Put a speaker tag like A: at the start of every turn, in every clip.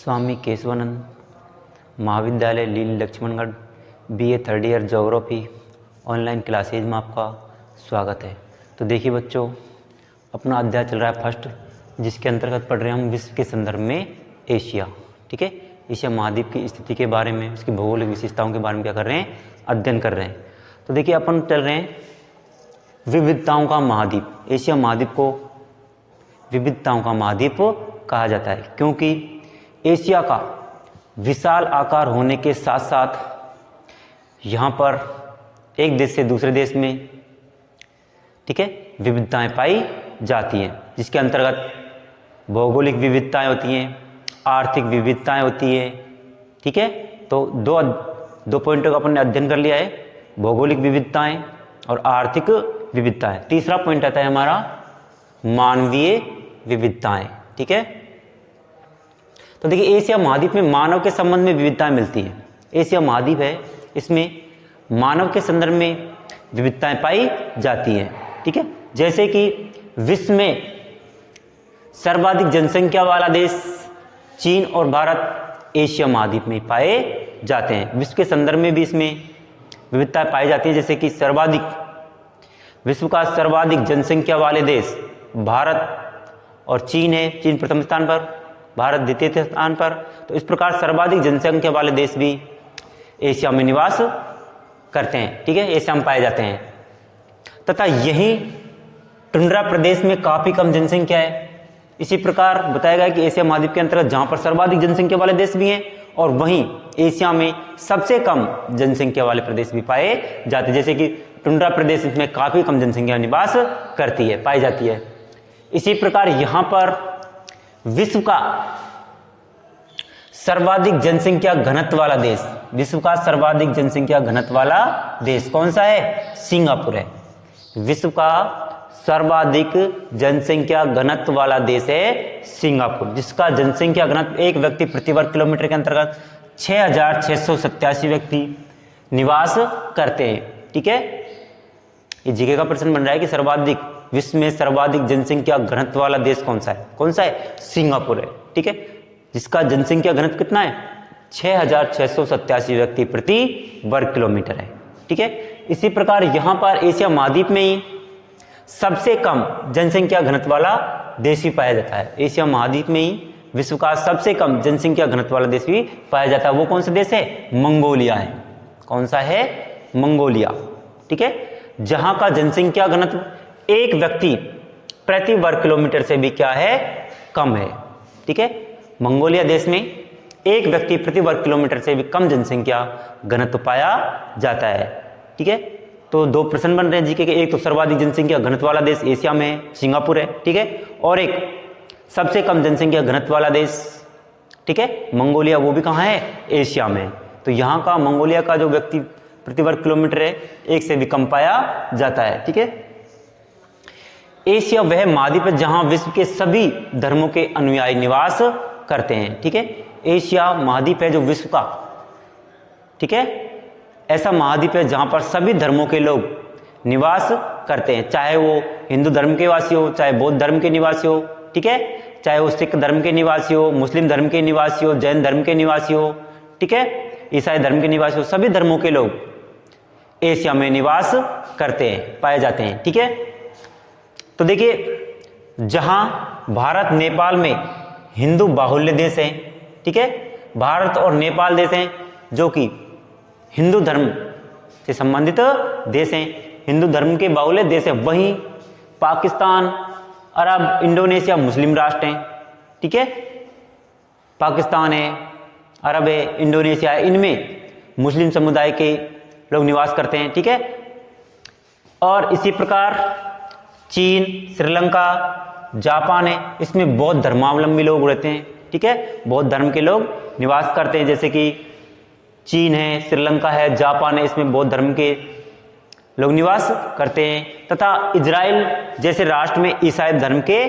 A: स्वामी केशवानंद महाविद्यालय लील Laxmangarh BA third year geography online classes में आपका स्वागत है। तो देखिए बच्चों, अपना अध्याय चल रहा है फर्स्ट, जिसके अंतर्गत पढ़ रहे हैं हम विश्व के संदर्भ में एशिया। ठीक है, एशिया महाद्वीप की स्थिति के बारे में, उसकी भौगोलिक विशेषताओं के बारे में क्या कर रहे हैं, अध्ययन कर रहे हैं। तो देखिए अपन चल रहे हैं विविधताओं का महाद्वीप। एशिया महाद्वीप को विविधताओं का महाद्वीप कहा जाता है क्योंकि एशिया का विशाल आकार होने के साथ साथ यहाँ पर एक देश से दूसरे देश में, ठीक है, विविधताएं पाई जाती हैं, जिसके अंतर्गत भौगोलिक विविधताएं होती हैं, आर्थिक विविधताएं होती है। ठीक है, तो दो पॉइंटों का अपन ने अध्ययन कर लिया है, भौगोलिक विविधताएं और आर्थिक विविधताएं। तीसरा पॉइंट आता है हमारा मानवीय विविधताएं। ठीक है, तो देखिए एशिया महाद्वीप में मानव के संबंध में विविधताएं मिलती हैं। एशिया महाद्वीप है, इसमें मानव के संदर्भ में विविधताएं पाई जाती हैं। ठीक है, जैसे कि विश्व में सर्वाधिक जनसंख्या वाला देश चीन और भारत एशिया महाद्वीप में पाए जाते हैं। विश्व के संदर्भ में भी इसमें विविधताएं पाई जाती हैं, जैसे कि विश्व का सर्वाधिक जनसंख्या वाले देश भारत और चीन है। चीन प्रथम स्थान पर, भारत द्वितीय स्थान पर। तो इस प्रकार सर्वाधिक जनसंख्या वाले देश भी एशिया में निवास करते हैं। ठीक है, एशिया में पाए जाते हैं। तथा यही टुंड्रा प्रदेश में काफ़ी कम जनसंख्या है। इसी प्रकार बताया गया कि एशिया महाद्वीप के अंतर्गत जहाँ पर सर्वाधिक जनसंख्या वाले देश भी हैं और वहीं एशिया में सबसे कम जनसंख्या वाले प्रदेश भी पाए जाते हैं, जैसे कि टुंड्रा प्रदेश, इसमें काफ़ी कम जनसंख्या निवास करती है, पाई जाती है। इसी प्रकार यहाँ पर विश्व का सर्वाधिक जनसंख्या घनत्व वाला देश, विश्व का सर्वाधिक जनसंख्या घनत्व वाला देश कौन सा है? सिंगापुर है। विश्व का सर्वाधिक जनसंख्या घनत्व वाला देश है सिंगापुर, जिसका जनसंख्या घनत्व एक व्यक्ति प्रति वर्ग किलोमीटर के अंतर्गत 6,687 व्यक्ति निवास करते हैं। ठीक है, ये जीके का प्रश्न बन रहा है कि विश्व में सर्वाधिक जनसंख्या घनत्व वाला देश कौन सा है? कौन सा है? सिंगापुर है। ठीक है, जिसका जनसंख्या घनत्व कितना है? 6,687 व्यक्ति प्रति वर्ग किलोमीटर है। ठीक है, इसी प्रकार यहाँ पर एशिया महाद्वीप में ही सबसे कम जनसंख्या घनत्व वाला देश भी पाया जाता है। एशिया महाद्वीप में ही विश्व का सबसे कम जनसंख्या घनत्व वाला देश भी पाया जाता है। वो कौन सा देश है? मंगोलिया है। कौन सा है? मंगोलिया। ठीक है, जहां का जनसंख्या घनत्व एक व्यक्ति प्रति वर्ग किलोमीटर से भी क्या है? कम है। ठीक है, मंगोलिया देश में एक व्यक्ति प्रति वर्ग किलोमीटर से भी कम जनसंख्या घनत्व पाया जाता है। ठीक है, तो दो प्रश्न बन रहे हैं जीके के, एक तो सर्वाधिक जनसंख्या घनत्व वाला देश एशिया में है, सिंगापुर है। ठीक है, और एक सबसे कम जनसंख्या घनत्व वाला देश, ठीक है, मंगोलिया, वो भी कहाँ है? एशिया में। तो यहाँ का मंगोलिया का जो व्यक्ति प्रति वर्ग किलोमीटर है, एक से भी कम पाया जाता है। ठीक है, एशिया वह महाद्वीप है जहां विश्व के सभी धर्मों के अनुयायी निवास करते हैं। ठीक है, एशिया महाद्वीप है जो विश्व का, ठीक है, ऐसा महाद्वीप है जहां पर सभी धर्मों के लोग निवास करते हैं, चाहे वो हिंदू धर्म के निवासी हो, चाहे बौद्ध धर्म के निवासी हो, ठीक है, चाहे वो सिख धर्म के निवासी हो, मुस्लिम धर्म के निवासी हो, जैन धर्म के निवासी हो, ठीक है, ईसाई धर्म के निवासी हो, सभी धर्मों के लोग एशिया में निवास करते हैं, पाए जाते हैं। ठीक है, तो देखिए जहां भारत नेपाल में हिंदू बाहुल्य देश है, ठीक है, भारत और नेपाल देश हैं जो कि हिंदू धर्म से संबंधित देश हैं, हिंदू धर्म के बाहुल्य देश है। वहीं पाकिस्तान, अरब, इंडोनेशिया मुस्लिम राष्ट्र हैं। ठीक है, पाकिस्तान है, अरब है, इंडोनेशिया है, इनमें मुस्लिम समुदाय के लोग निवास करते हैं। ठीक है, और इसी प्रकार चीन, श्रीलंका, जापान है, इसमें बौद्ध धर्मावलंबी लोग रहते हैं। ठीक है, बौद्ध धर्म के लोग निवास करते हैं, जैसे कि चीन है, श्रीलंका है, जापान है, इसमें बौद्ध धर्म के लोग निवास करते हैं। तथा इजराइल जैसे राष्ट्र में ईसाई धर्म के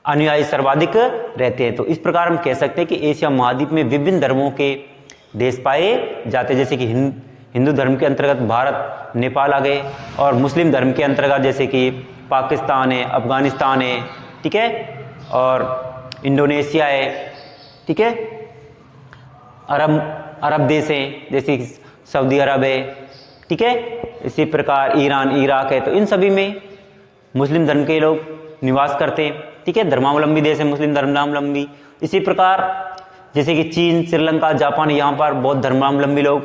A: अनुयायी सर्वाधिक रहते हैं। तो इस प्रकार हम कह सकते हैं कि एशिया महाद्वीप में विभिन्न धर्मों के देश पाए जाते हैं, जैसे कि हिंदू धर्म के अंतर्गत भारत, नेपाल आ गए, और मुस्लिम धर्म के अंतर्गत जैसे कि पाकिस्तान है, अफगानिस्तान है, ठीक है, और इंडोनेशिया है, ठीक है। अरब देश हैं, जैसे सऊदी अरब है, ठीक है। इसी प्रकार ईरान, इराक है, तो इन सभी में मुस्लिम धर्म के लोग निवास करते हैं, ठीक है। धर्मावलंबी देश है, मुस्लिम धर्मावलंबी। इसी प्रकार जैसे कि चीन, श्रीलंका, जापान, यहाँ पर बौद्ध धर्मावलंबी लोग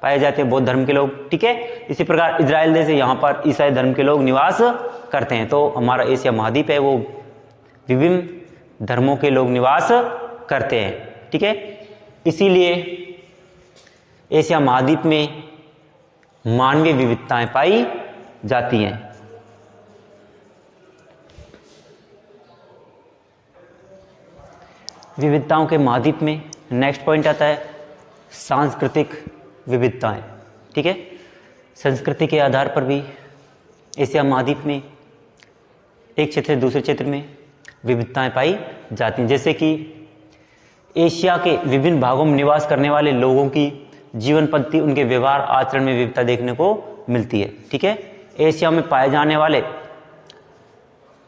A: पाए जाते हैं, बौद्ध धर्म के लोग, ठीक है। इसी प्रकार इजराइल देश है, यहाँ पर ईसाई धर्म के लोग निवास करते हैं। तो हमारा एशिया महाद्वीप है वो विभिन्न धर्मों के लोग निवास करते हैं, ठीक है। इसीलिए एशिया महाद्वीप में मानवीय विविधताएं पाई जाती हैं। विविधताओं के महाद्वीप में नेक्स्ट पॉइंट आता है सांस्कृतिक विविधताएं, ठीक है। संस्कृति के आधार पर भी एशिया महाद्वीप में एक क्षेत्र से दूसरे क्षेत्र में विविधताएं पाई जाती हैं। जैसे कि एशिया के विभिन्न भागों में निवास करने वाले लोगों की जीवन पद्धति, उनके व्यवहार आचरण में विविधता देखने को मिलती है, ठीक है। एशिया में पाए जाने वाले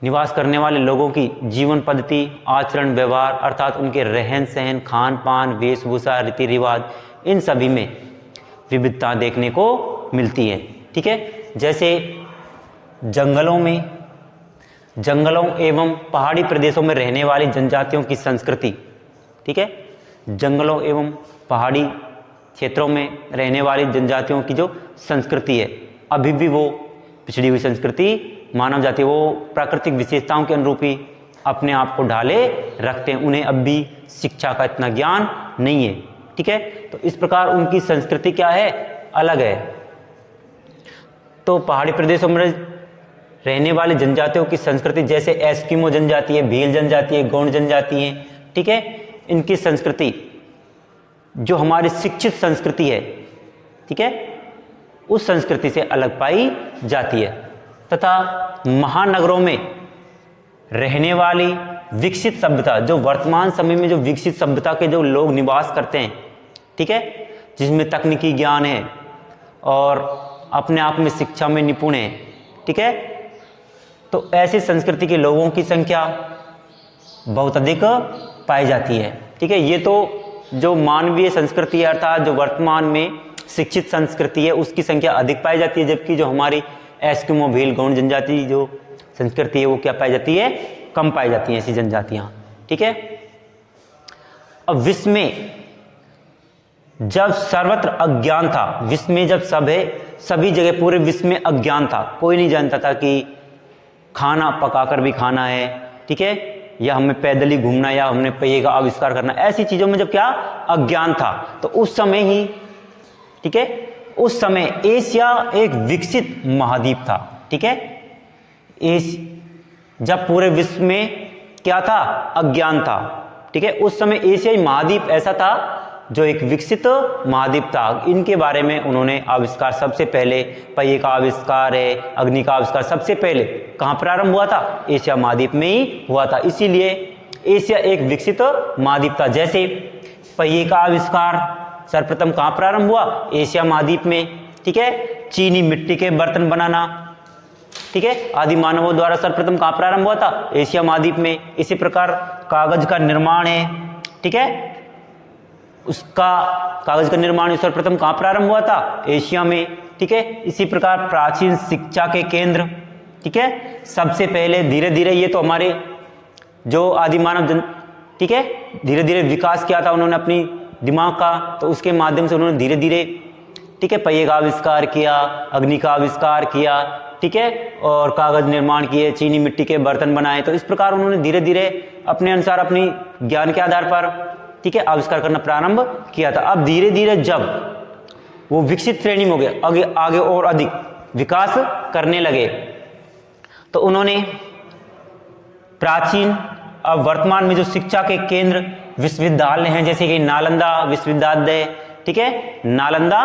A: निवास करने वाले लोगों की जीवन पद्धति, आचरण, व्यवहार अर्थात उनके रहन सहन, खान पान, वेशभूषा, रीति रिवाज, इन सभी में विविधता देखने को मिलती है, ठीक है। जैसे जंगलों एवं पहाड़ी प्रदेशों में रहने वाली जनजातियों की संस्कृति, ठीक है। जंगलों एवं पहाड़ी क्षेत्रों में रहने वाली जनजातियों की जो संस्कृति है, अभी भी वो पिछड़ी हुई संस्कृति मानव जाति, वो प्राकृतिक विशेषताओं के अनुरूप ही अपने आप को ढाले रखते हैं। उन्हें अब भी शिक्षा का इतना ज्ञान नहीं है, ठीक है। तो इस प्रकार उनकी संस्कृति क्या है, अलग है। तो पहाड़ी प्रदेशों में रहने वाली जनजातियों की संस्कृति, जैसे एस्किमो जनजाति है, भील जनजाति है, गौंड जनजाति है, ठीक है। इनकी संस्कृति जो हमारी शिक्षित संस्कृति है, ठीक है, उस संस्कृति से अलग पाई जाती है। तथा महानगरों में रहने वाली विकसित सभ्यता, जो वर्तमान समय में जो विकसित सभ्यता के जो लोग निवास करते हैं, ठीक है, जिसमें तकनीकी ज्ञान है और अपने आप में शिक्षा में निपुण है, ठीक है, तो ऐसी संस्कृति के लोगों की संख्या बहुत अधिक पाई जाती है, ठीक है। ये तो जो मानवीय संस्कृति है अर्थात जो वर्तमान में शिक्षित संस्कृति है उसकी संख्या अधिक पाई जाती है, जबकि जो हमारी एस्किमो, भील, गौंड जनजाति जो संस्कृति है वो क्या पाई जाती है, कम पाई जाती हैं ऐसी जनजातियां, ठीक है। अब विश्व में जब सर्वत्र अज्ञान था, विश्व में जब सभी जगह पूरे विश्व में अज्ञान था, कोई नहीं जानता था कि खाना पकाकर भी खाना है, ठीक है, या हमें पैदल ही घूमना या हमने पहिए का आविष्कार करना, ऐसी चीजों में जब क्या अज्ञान था, तो उस समय ही, ठीक है, उस समय एशिया एक विकसित महाद्वीप था, ठीक है। जब पूरे विश्व में क्या था, अज्ञान था, ठीक है, उस समय एशियाई महाद्वीप ऐसा था जो एक विकसित महाद्वीप था। इनके बारे में उन्होंने आविष्कार सबसे पहले, पहिए का आविष्कार है, अग्नि का आविष्कार सबसे पहले कहाँ प्रारंभ हुआ था, एशिया महाद्वीप में ही हुआ था। इसीलिए एशिया एक विकसित महाद्वीप था। जैसे पहिए का आविष्कार सर्वप्रथम कहाँ प्रारंभ हुआ, एशिया महाद्वीप में, ठीक है। चीनी मिट्टी के बर्तन बनाना, ठीक है, आदि मानवों द्वारा सर्वप्रथम कहाँ प्रारंभ हुआ था, एशिया महाद्वीप में। इसी प्रकार कागज का निर्माण है, ठीक है, उसका कागज का निर्माण सर्वप्रथम कहाँ प्रारंभ हुआ था, एशिया में, ठीक है। इसी प्रकार प्राचीन शिक्षा के केंद्र, ठीक है, सबसे पहले धीरे धीरे ये तो हमारे जो आदि मानव ठीक है, धीरे धीरे विकास किया था उन्होंने अपनी दिमाग का, तो उसके माध्यम से उन्होंने धीरे धीरे, ठीक है, पहिए का आविष्कार किया, अग्नि का आविष्कार किया, ठीक है, और कागज निर्माण किए, चीनी मिट्टी के बर्तन बनाए। तो इस प्रकार उन्होंने धीरे धीरे अपने अनुसार अपनी ज्ञान के आधार पर, ठीक है, आविष्कार करना प्रारंभ किया था। अब धीरे धीरे जब वो विकसित श्रेणी में हो गए, आगे और अधिक विकास करने लगे, तो उन्होंने प्राचीन, अब वर्तमान में जो शिक्षा के केंद्र विश्वविद्यालय हैं, जैसे कि नालंदा विश्वविद्यालय, ठीक है, नालंदा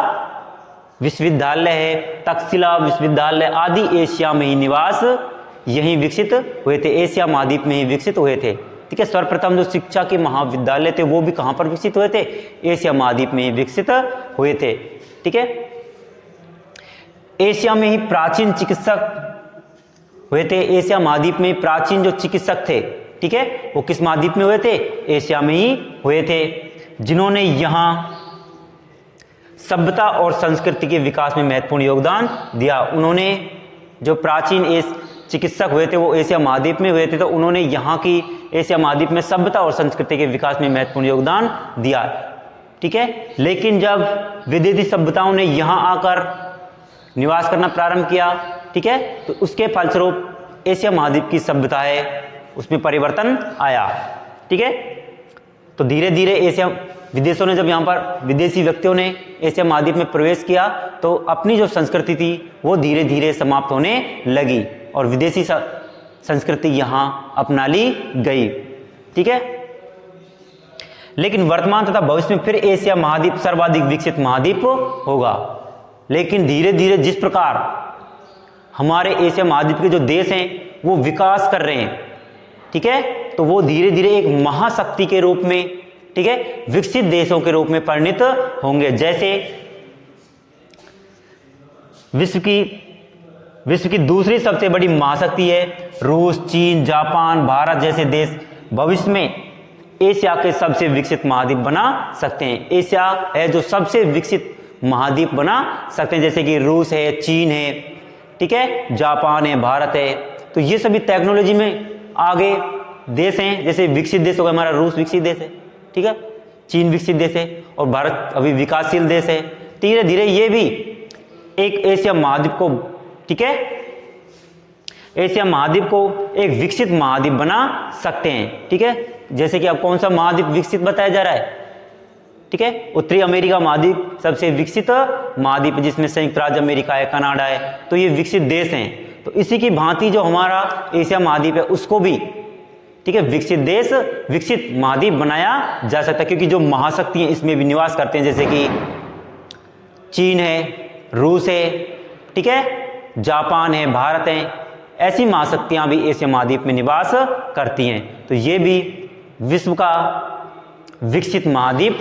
A: विश्वविद्यालय है, तक्षशिला विश्वविद्यालय आदि एशिया में ही निवास यहीं विकसित हुए थे, एशिया महाद्वीप में ही विकसित हुए थे, ठीक है। सर्वप्रथम जो शिक्षा के महाविद्यालय थे वो भी कहां पर विकसित हुए थे, एशिया महाद्वीप में ही विकसित हुए थे, ठीक है। एशिया में ही प्राचीन चिकित्सक हुए थे, एशिया महाद्वीप में प्राचीन जो चिकित्सक थे ठीक है, वो किस महाद्वीप में हुए थे? एशिया में ही हुए थे। जिन्होंने यहाँ सभ्यता और संस्कृति के विकास में महत्वपूर्ण योगदान दिया। उन्होंने जो प्राचीन चिकित्सक हुए थे वो एशिया महाद्वीप में हुए थे, तो उन्होंने यहाँ की एशिया महाद्वीप में सभ्यता और संस्कृति के विकास में महत्वपूर्ण योगदान दिया, ठीक है। लेकिन जब विदेशी सभ्यताओं ने यहाँ आकर निवास करना प्रारंभ किया, ठीक है, तो उसके फलस्वरूप एशिया महाद्वीप की सभ्यता है उसमें परिवर्तन आया, ठीक है। तो धीरे धीरे एशिया विदेशों ने जब यहाँ पर विदेशी व्यक्तियों ने एशिया महाद्वीप में प्रवेश किया तो अपनी जो संस्कृति थी वो धीरे धीरे समाप्त होने लगी और विदेशी संस्कृति यहाँ अपना ली गई, ठीक है। लेकिन वर्तमान तथा भविष्य में फिर एशिया महाद्वीप सर्वाधिक विकसित महाद्वीप होगा। लेकिन धीरे धीरे जिस प्रकार हमारे एशिया महाद्वीप के जो देश हैं वो विकास कर रहे हैं, ठीक है, तो वो धीरे धीरे एक महाशक्ति के रूप में, ठीक है, विकसित देशों के रूप में परिणत होंगे। जैसे विश्व की दूसरी सबसे बड़ी महाशक्ति है रूस, चीन, जापान, भारत जैसे देश भविष्य में एशिया के सबसे विकसित महाद्वीप बना सकते हैं। एशिया है जो सबसे विकसित महाद्वीप बना सकते हैं, जैसे कि रूस है, चीन है, ठीक है, जापान है, भारत है। तो ये सभी टेक्नोलॉजी में आगे देश हैं। जैसे विकसित देश होगा हमारा रूस विकसित देश है, ठीक है, चीन विकसित देश है और भारत अभी विकासशील देश है। धीरे धीरे ये भी एक एशिया महाद्वीप को, ठीक है, एशिया महाद्वीप को एक विकसित महाद्वीप बना सकते हैं, ठीक है। जैसे कि अब कौन सा महाद्वीप विकसित बताया जा रहा है, ठीक है, उत्तरी अमेरिका महाद्वीप सबसे विकसित महाद्वीप जिसमें संयुक्त राज्य अमेरिका है, कनाडा है, तो ये विकसित देश हैं। तो इसी की भांति जो हमारा एशिया महाद्वीप है उसको भी, ठीक है, विकसित देश, विकसित महाद्वीप बनाया जा सकता है, क्योंकि जो महाशक्ति हैं इसमें भी निवास करते हैं, जैसे कि चीन है, रूस है, ठीक है, जापान है, भारत है, ऐसी महाशक्तियां भी एशिया महाद्वीप में निवास करती हैं। तो ये भी विश्व का विकसित महाद्वीप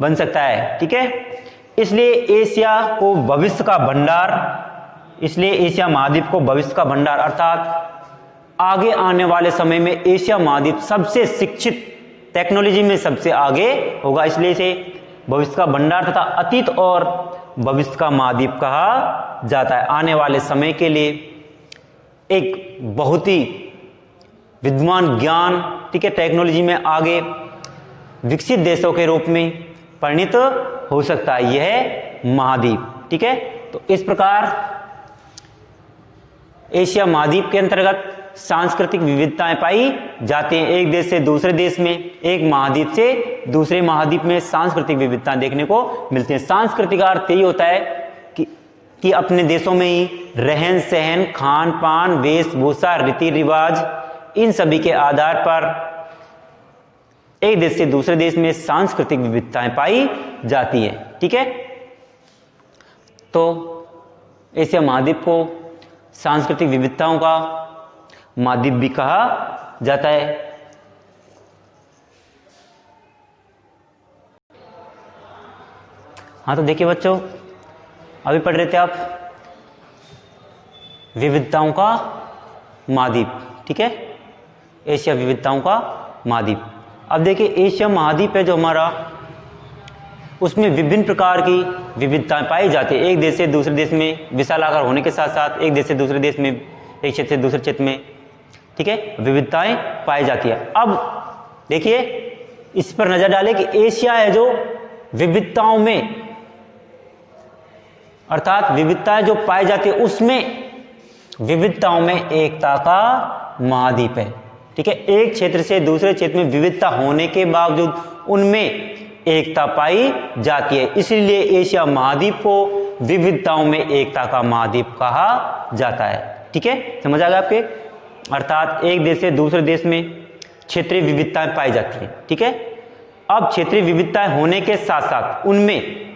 A: बन सकता है, ठीक है। इसलिए एशिया को भविष्य का भंडार, इसलिए एशिया महाद्वीप को भविष्य का भंडार अर्थात आगे आने वाले समय में एशिया महाद्वीप सबसे शिक्षित, टेक्नोलॉजी में सबसे आगे होगा, इसलिए इसे भविष्य का भंडार तथा अतीत और भविष्य का महाद्वीप कहा जाता है। आने वाले समय के लिए एक बहुत ही विद्वान, ज्ञान, ठीक है, टेक्नोलॉजी में आगे विकसित देशों के रूप में परिणत हो सकता है यह महाद्वीप, ठीक है। तो इस प्रकार एशिया महाद्वीप के अंतर्गत सांस्कृतिक विविधताएं पाई जाती हैं। एक देश से दूसरे देश में, एक महाद्वीप से दूसरे महाद्वीप में सांस्कृतिक विविधताएं देखने को मिलती हैं। सांस्कृतिक अर्थ यही होता है कि अपने देशों में ही रहन सहन, खान पान, वेशभूषा, रीति रिवाज, इन सभी के आधार पर एक देश से दूसरे देश में सांस्कृतिक विविधताएं पाई जाती है, ठीक है। तो एशिया महाद्वीप को सांस्कृतिक विविधताओं का महाद्वीप भी कहा जाता है। हाँ, तो देखिए बच्चों, अभी पढ़ रहे थे आप विविधताओं का महाद्वीप, ठीक है, एशिया विविधताओं का महाद्वीप। अब देखिए एशिया महाद्वीप है जो हमारा, उसमें विभिन्न प्रकार की विविधताएं पाई जाती है। एक देश से दूसरे देश में विशाल आकार होने के साथ साथ एक देश से दूसरे देश में, एक क्षेत्र से दूसरे क्षेत्र में, ठीक है, विविधताएं पाई जाती है। अब देखिए इस पर नजर डालें कि एशिया है जो विविधताओं में, अर्थात विविधताएं जो पाई जाती है उसमें विविधताओं में एकता का महाद्वीप है, ठीक है। एक क्षेत्र से दूसरे क्षेत्र में विविधता होने के बावजूद उनमें एकता पाई जाती है, इसलिए एशिया महाद्वीप को विविधताओं में एकता का महाद्वीप कहा जाता है, ठीक है। समझ आ गया आपके? अर्थात एक देश से दूसरे देश में क्षेत्रीय विविधताएं पाई जाती हैं, ठीक है। अब क्षेत्रीय विविधताएं होने के साथ साथ उनमें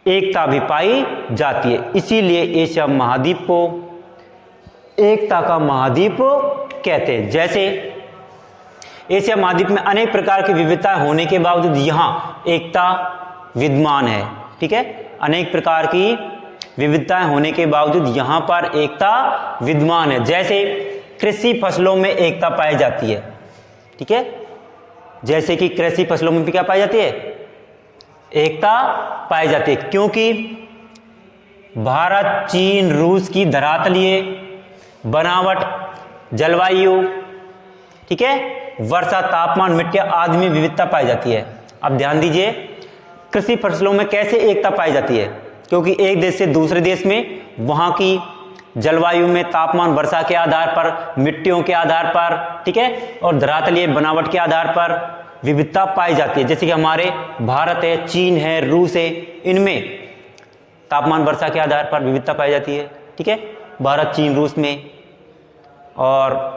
A: एकता भी पाई जाती है, इसीलिए एशिया महाद्वीप को एकता का महाद्वीप कहते हैं। जैसे एशिया महाद्वीप में अनेक प्रकार की विविधताएं होने के बावजूद यहाँ एकता विद्यमान है, ठीक है। अनेक प्रकार की विविधताएं होने के बावजूद यहाँ पर एकता विद्यमान है। जैसे कृषि फसलों में एकता पाई जाती है। ठीक है, जैसे कि कृषि फसलों में भी क्या पाई जाती है, एकता पाई जाती है, क्योंकि भारत, चीन, रूस की धरातलीय बनावट, जलवायु, ठीक है, वर्षा, तापमान, मिट्टी आदि में विविधता पाई जाती है। अब ध्यान दीजिए, कृषि फसलों में कैसे एकता पाई जाती है, क्योंकि एक देश से दूसरे देश में वहां की जलवायु में, तापमान, वर्षा के आधार पर, मिट्टियों के आधार पर, ठीक है, और धरातलीय बनावट के आधार पर विविधता पाई जाती है। जैसे कि हमारे भारत है, चीन है, रूस है, इनमें तापमान, वर्षा के आधार पर विविधता पाई जाती है। ठीक है, भारत, चीन, रूस में, और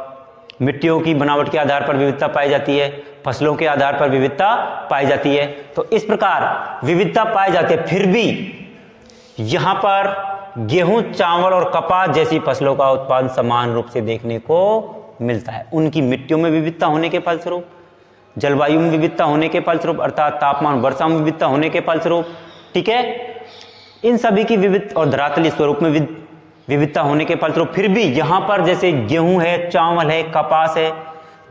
A: मिट्टियों की बनावट के आधार पर विविधता पाई जाती है, फसलों के आधार पर विविधता पाई जाती है। तो इस प्रकार विविधता पाई जाती है, फिर भी यहां पर गेहूं, चावल और कपास जैसी फसलों का उत्पादन समान रूप से देखने को मिलता है। उनकी मिट्टियों में विविधता होने के फलस्वरूप, जलवायु में विविधता होने के फलस्वरूप, अर्थात तापमान, वर्षा में विविधता होने के फलस्वरूप, ठीक है, इन सभी की विविध और धरातलीय स्वरूप में विविधता होने के फलस्वरूप फिर भी यहां पर जैसे गेहूं है, चावल है, कपास है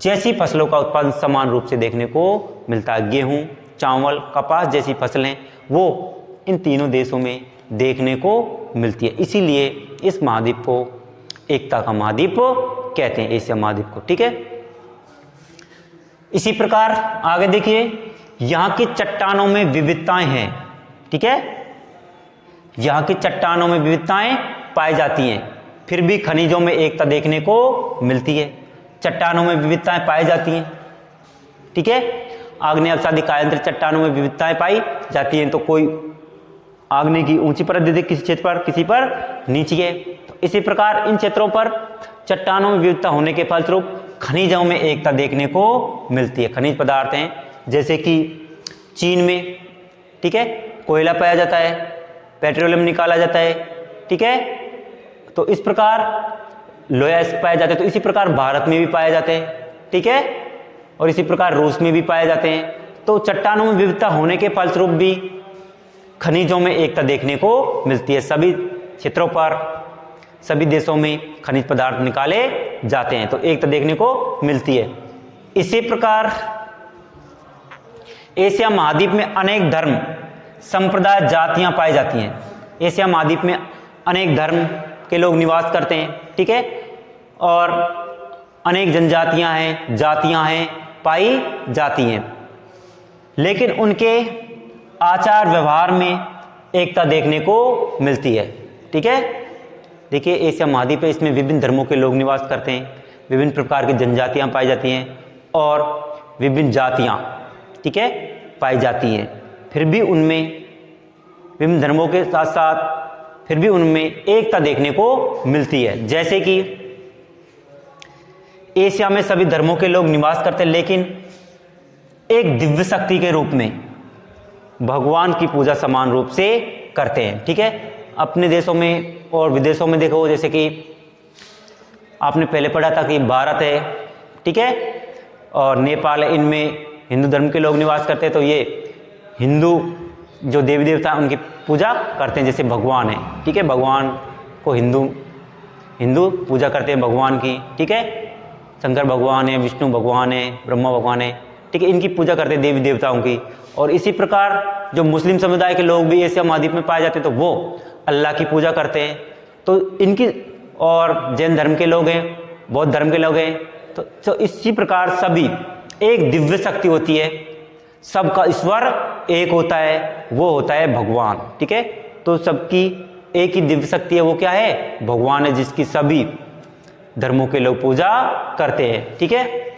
A: जैसी फसलों का उत्पादन समान रूप से देखने को मिलता है। गेहूं, चावल, कपास जैसी फसलें वो इन तीनों देशों में देखने को मिलती है। इसीलिए इस महाद्वीप को एकता का महाद्वीप कहते हैं, एशिया महाद्वीप को। ठीक है, इसी प्रकार आगे देखिए, यहां की चट्टानों में विविधताएं हैं। ठीक है, यहां की चट्टानों में विविधताएं पाई जाती हैं, फिर भी खनिजों में एकता देखने को मिलती है। चट्टानों में विविधताएं पाई जाती हैं। ठीक है, आग्नेय अवसादी कायांतर चट्टानों में विविधताएं पाई जाती हैं, तो कोई आग्नेय की ऊंची परत दे, किसी क्षेत्र पर, किसी पर नीची है। तो इसी प्रकार इन क्षेत्रों पर चट्टानों में विविधता होने के फलस्वरूप खनिजों में एकता देखने को मिलती है। खनिज पदार्थ हैं जैसे कि चीन में, ठीक है, कोयला पाया जाता है, पेट्रोलियम निकाला जाता है। ठीक है, तो इस प्रकार लोहा पाए जाते हैं। तो इसी प्रकार भारत में भी पाए जाते हैं। ठीक है, और इसी प्रकार रूस में भी पाए जाते हैं। तो चट्टानों में विविधता होने के फलस्वरूप भी खनिजों में एकता देखने को मिलती है। सभी क्षेत्रों पर, सभी देशों में खनिज पदार्थ निकाले जाते हैं, तो एकता देखने को मिलती है। इसी प्रकार एशिया महाद्वीप में अनेक धर्म, संप्रदाय, जातियां पाई जाती हैं। एशिया महाद्वीप में अनेक धर्म के लोग निवास करते हैं। ठीक है, और अनेक जनजातियां हैं, जातियां हैं, पाई जाती हैं, लेकिन उनके आचार व्यवहार में एकता देखने को मिलती है। ठीक है, देखिए एशिया महाद्वीप है, इसमें विभिन्न धर्मों के लोग निवास करते हैं, विभिन्न प्रकार की जनजातियां पाई जाती हैं और विभिन्न जातियां, ठीक है, पाई जाती हैं। फिर भी उनमें विभिन्न धर्मों के साथ साथ फिर भी उनमें एकता देखने को मिलती है। जैसे कि एशिया में सभी धर्मों के लोग निवास करते हैं, लेकिन एक दिव्य शक्ति के रूप में भगवान की पूजा समान रूप से करते हैं। ठीक है, अपने देशों में और विदेशों में देखो, जैसे कि आपने पहले पढ़ा था कि भारत है, ठीक है, और नेपाल है, इनमें हिंदू धर्म के लोग निवास करते हैं। तो ये हिंदू जो देवी देवता उनकी पूजा करते हैं, जैसे भगवान है। ठीक है, भगवान को हिंदू पूजा करते हैं भगवान की। ठीक है, शंकर भगवान है, विष्णु भगवान है, ब्रह्मा भगवान है। ठीक है, इनकी पूजा करते हैं देवी देवताओं की। और इसी प्रकार जो मुस्लिम समुदाय के लोग भी एशिया महाद्वीप में पाए जाते हैं, तो वो अल्लाह की पूजा करते हैं। तो इनकी, और जैन धर्म के लोग हैं, बौद्ध धर्म के लोग हैं, तो इसी प्रकार सभी एक दिव्य शक्ति होती है, सबका ईश्वर एक होता है, वो होता है भगवान। ठीक है, तो सबकी एक ही दिव्य शक्ति है, वो क्या है? भगवान है, जिसकी सभी धर्मों के लोग पूजा करते हैं। ठीक है,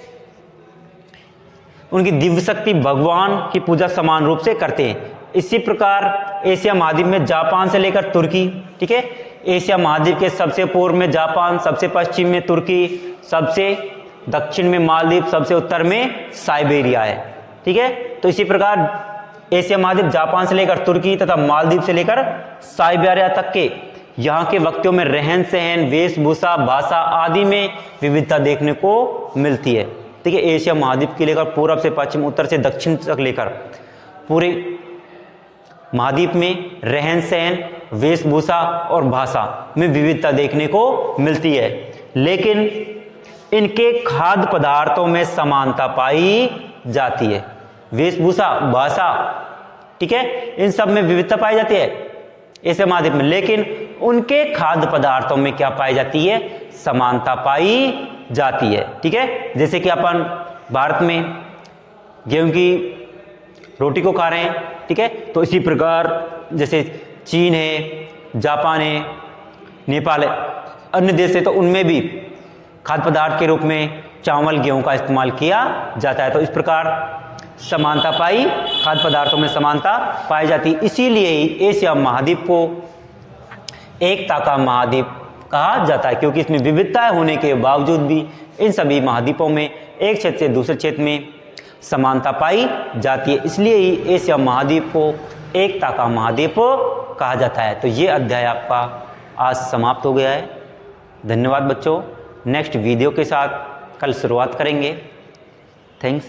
A: उनकी दिव्य शक्ति भगवान की पूजा समान रूप से करते हैं। इसी प्रकार एशिया महाद्वीप में जापान से लेकर तुर्की, ठीक है, एशिया महाद्वीप के सबसे पूर्व में जापान, सबसे पश्चिम में तुर्की, सबसे दक्षिण में मालदीव, सबसे उत्तर में साइबेरिया है। ठीक है, तो इसी प्रकार एशिया महाद्वीप जापान से लेकर तुर्की तथा मालदीव से लेकर साइबेरिया तक के यहाँ के व्यक्तियों में रहन सहन, वेशभूषा, भाषा आदि में विविधता देखने को मिलती है। ठीक है, एशिया महाद्वीप के लेकर पूर्व से पश्चिम, उत्तर से दक्षिण तक लेकर पूरे महाद्वीप में रहन सहन, वेशभूषा और भाषा में विविधता देखने को मिलती है। लेकिन इनके खाद्य पदार्थों में समानता पाई जाती है। वेशभूषा, भाषा, ठीक है, इन सब में विविधता पाई जाती है एशिया महाद्वीप में, लेकिन उनके खाद्य पदार्थों में क्या पाई जाती है? समानता पाई जाती है। ठीक है, जैसे कि अपन भारत में गेहूं की रोटी को खा रहे हैं, ठीक है, तो इसी प्रकार जैसे चीन है, जापान है, नेपाल है, अन्य देश है, तो उनमें भी खाद्य पदार्थ के रूप में चावल गेहूं का इस्तेमाल किया जाता है। तो इस प्रकार समानता पाई, खाद्य पदार्थों में समानता पाई जाती है। इसीलिए ही एशिया महाद्वीप को एकता का महाद्वीप कहा जाता है, क्योंकि इसमें विविधताएं होने के बावजूद भी इन सभी महाद्वीपों में एक क्षेत्र से दूसरे क्षेत्र में समानता पाई जाती है। इसलिए ही एशिया महाद्वीप को एकता का महाद्वीप कहा जाता है। तो ये अध्याय आपका आज समाप्त हो गया है। धन्यवाद बच्चों। नेक्स्ट वीडियो के साथ कल शुरुआत करेंगे। थैंक्स।